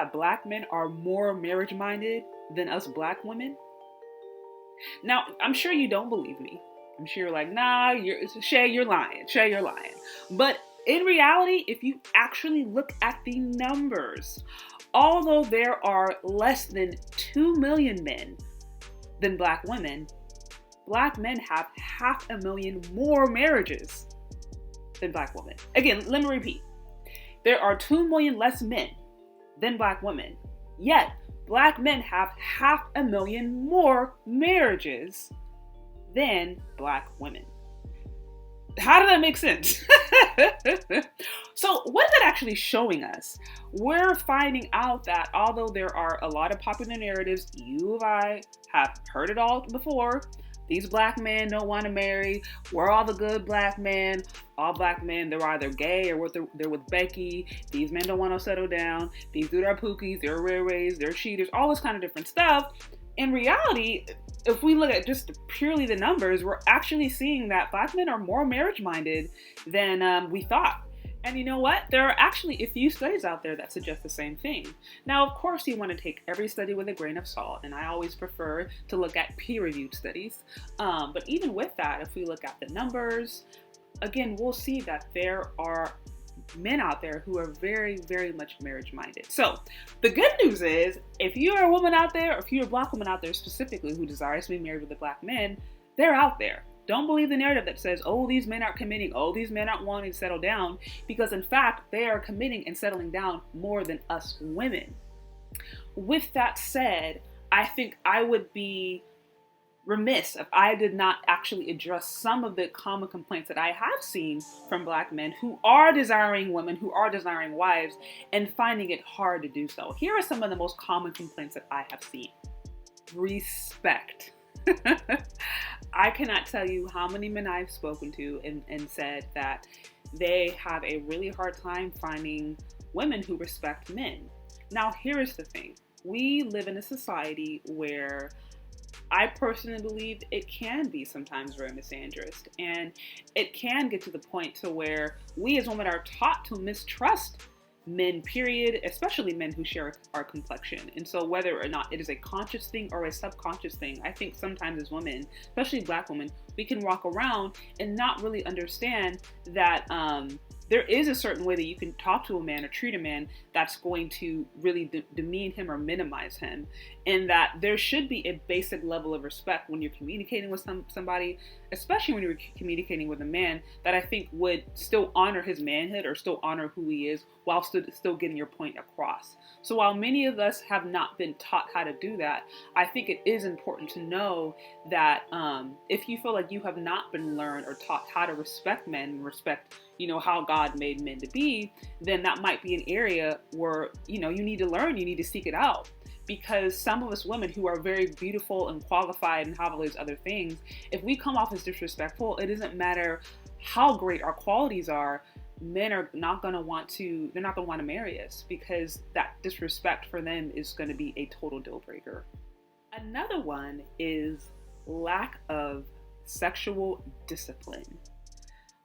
that black men are more marriage minded than us black women? Now, I'm sure you don't believe me. I'm sure you're like, nah, Shay, you're lying. Shay, you're lying. But in reality, if you actually look at the numbers, although there are less than 2 million men than black women, black men have 500,000 more marriages than black women. Again, let me repeat. There are 2 million less men than black women, yet black men have 500,000 more marriages than black women. How did that make sense? So what is that actually showing us? We're finding out that although there are a lot of popular narratives, you and I have heard it all before. These black men don't want to marry. We're all the good black men. All black men, they're either gay or they're with Becky. These men don't want to settle down. These dudes are pookies. They're railways. They're cheaters. All this kind of different stuff. In reality, if we look at just purely the numbers, we're actually seeing that black men are more marriage-minded than we thought. And you know what? There are actually a few studies out there that suggest the same thing. Now, of course, you want to take every study with a grain of salt, and I always prefer to look at peer-reviewed studies. But even with that, if we look at the numbers, again, we'll see that there are men out there who are very, very much marriage-minded. So the good news is, if you're a woman out there, or if you're a black woman out there specifically who desires to be married with a black man, they're out there. Don't believe the narrative that says, oh, these men aren't committing, oh, these men aren't wanting to settle down, because in fact, they are committing and settling down more than us women. With that said, I think I would be remiss if I did not actually address some of the common complaints that I have seen from black men who are desiring women, who are desiring wives, and finding it hard to do so. Here are some of the most common complaints that I have seen. Respect. I cannot tell you how many men I've spoken to and said that they have a really hard time finding women who respect men. Now, here is the thing. We live in a society where I personally believe it can be sometimes very misandrist, and it can get to the point to where we as women are taught to mistrust men, period, especially men who share our complexion. And so whether or not it is a conscious thing or a subconscious thing, I think sometimes as women, especially black women, we can walk around and not really understand that there is a certain way that you can talk to a man or treat a man that's going to really demean him or minimize him. And that there should be a basic level of respect when you're communicating with somebody, especially when you're communicating with a man, that I think would still honor his manhood or still honor who he is while still getting your point across. So while many of us have not been taught how to do that, I think it is important to know that if you feel like you have not been learned or taught how to respect men and respect, how God made men to be, then that might be an area where, you need to learn, you need to seek it out. Because some of us women who are very beautiful and qualified and have all these other things, if we come off as disrespectful, it doesn't matter how great our qualities are, men are not going to want to marry us, because that disrespect for them is going to be a total deal breaker. Another one is lack of sexual discipline.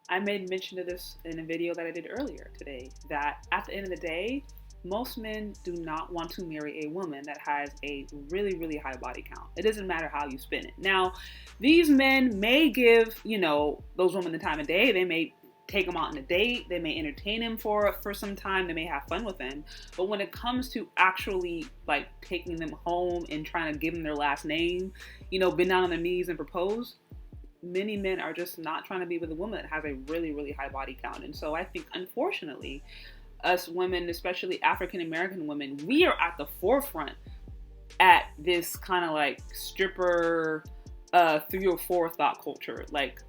I made mention of this in a video that I did earlier today, that at the end of the day, most men do not want to marry a woman that has a really, really high body count. It doesn't matter how you spin it. Now, these men may give, those women the time of day. They may take them out on a date. They may entertain him for some time. They may have fun with him. But when it comes to actually like taking them home and trying to give them their last name, bend down on their knees and propose, many men are just not trying to be with a woman that has a really, really high body count. And so I think, unfortunately, us women, especially African American women, we are at the forefront at this kind of like stripper 304 thought culture. Like,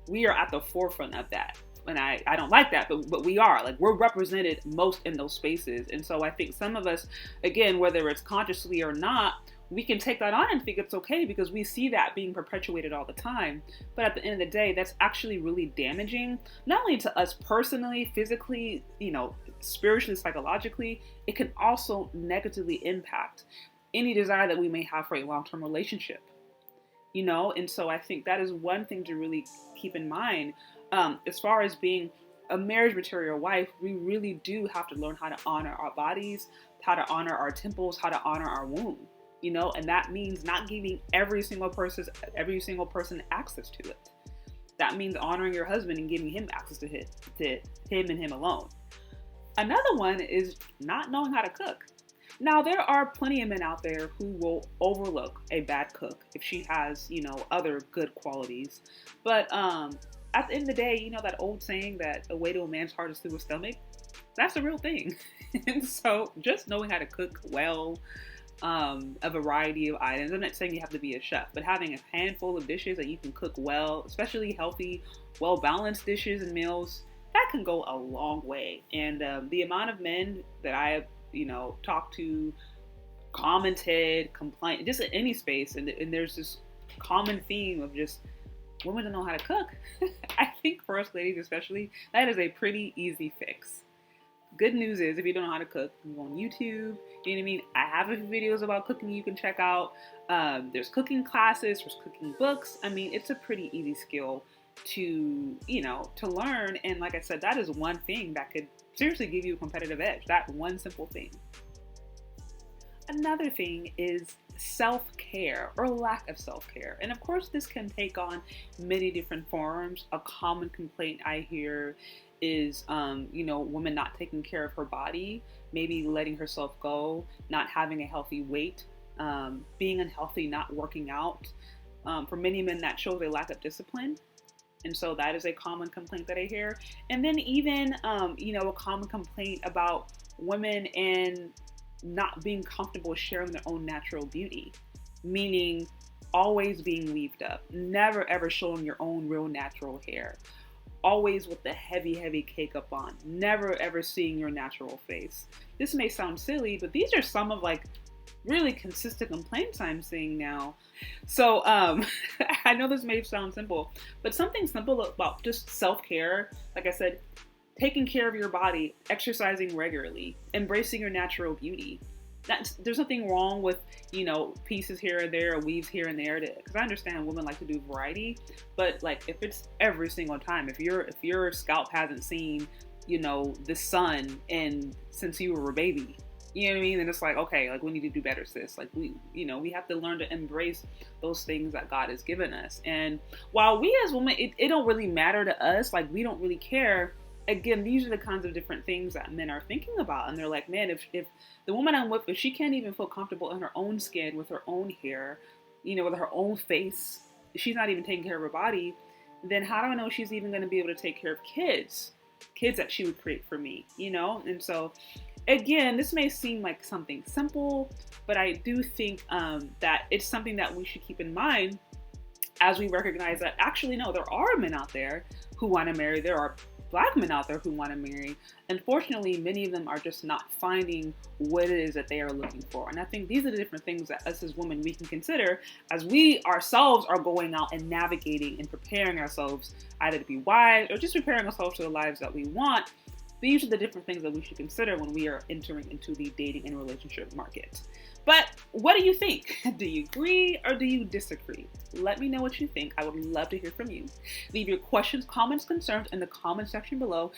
we are at the forefront of that. And I don't like that, but we are. Like, we're represented most in those spaces. And so I think some of us, again, whether it's consciously or not, we can take that on and think it's okay because we see that being perpetuated all the time. But at the end of the day, that's actually really damaging, not only to us personally, physically, spiritually, psychologically. It can also negatively impact any desire that we may have for a long-term relationship. And so I think that is one thing to really keep in mind. As far as being a marriage material wife, we really do have to learn how to honor our bodies, how to honor our temples, how to honor our womb, you know, and that means not giving every single person access to it. That means honoring your husband and giving him access to him and him alone. Another one is not knowing how to cook. Now, there are plenty of men out there who will overlook a bad cook if she has, you know, other good qualities. But at the end of the day, you know that old saying that the way to a man's heart is through his stomach? That's a real thing. And so just knowing how to cook well, a variety of items. I'm not saying you have to be a chef, but having a handful of dishes that you can cook well, especially healthy, well-balanced dishes and meals, that can go a long way. And the amount of men that I have, you know, talked to, commented, complained, just in any space, and there's this common theme of just women don't know how to cook. I think for us ladies especially, that is a pretty easy fix. Good news is, if you don't know how to cook, you go on YouTube, you know what I mean? I have a few videos about cooking you can check out. There's cooking classes, there's cooking books. I mean, it's a pretty easy skill to, you know, to learn. And like I said, that is one thing that could seriously give you a competitive edge. That one simple thing. Another thing is self-care or lack of self-care. And of course, this can take on many different forms. A common complaint I hear is, you know, women not taking care of her body, maybe letting herself go, not having a healthy weight, being unhealthy, not working out. For many men, that shows a lack of discipline. And so that is a common complaint that I hear. And then even, you know, a common complaint about women and not being comfortable sharing their own natural beauty, meaning always being weaved up, never ever showing your own real natural hair, always with the heavy cake on, never ever seeing your natural face. This may sound silly, but these are some of like really consistent complaints I'm seeing now. So I know this may sound simple, but something simple about just self-care, like I said, taking care of your body, exercising regularly, embracing your natural beauty. There's nothing wrong with, you know, pieces here and there, or weaves here and there, because I understand women like to do variety, but like if it's every single time, if your scalp hasn't seen, you know, the sun since you were a baby, you know what I mean? And it's like, okay, like we need to do better, sis. Like we have to learn to embrace those things that God has given us. And while we as women, it don't really matter to us, like we don't really care. Again, these are the kinds of different things that men are thinking about. And they're like, man, if the woman I'm with, if she can't even feel comfortable in her own skin, with her own hair, you know, with her own face, if she's not even taking care of her body, then how do I know she's even going to be able to take care of kids that she would create for me, you know? And so, again, this may seem like something simple, but I do think that it's something that we should keep in mind as we recognize that actually, no, there are men out there who want to marry. There are Black men out there who want to marry. Unfortunately, many of them are just not finding what it is that they are looking for. And I think these are the different things that us as women, we can consider as we ourselves are going out and navigating and preparing ourselves either to be wives or just preparing ourselves for the lives that we want. These are the different things that we should consider when we are entering into the dating and relationship market. But what do you think? Do you agree or do you disagree? Let me know what you think. I would love to hear from you. Leave your questions, comments, concerns in the comment section below.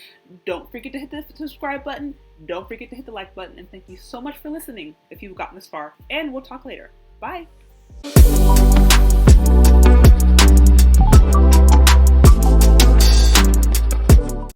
Don't forget to hit the subscribe button. Don't forget to hit the like button. And thank you so much for listening if you've gotten this far. And we'll talk later. Bye.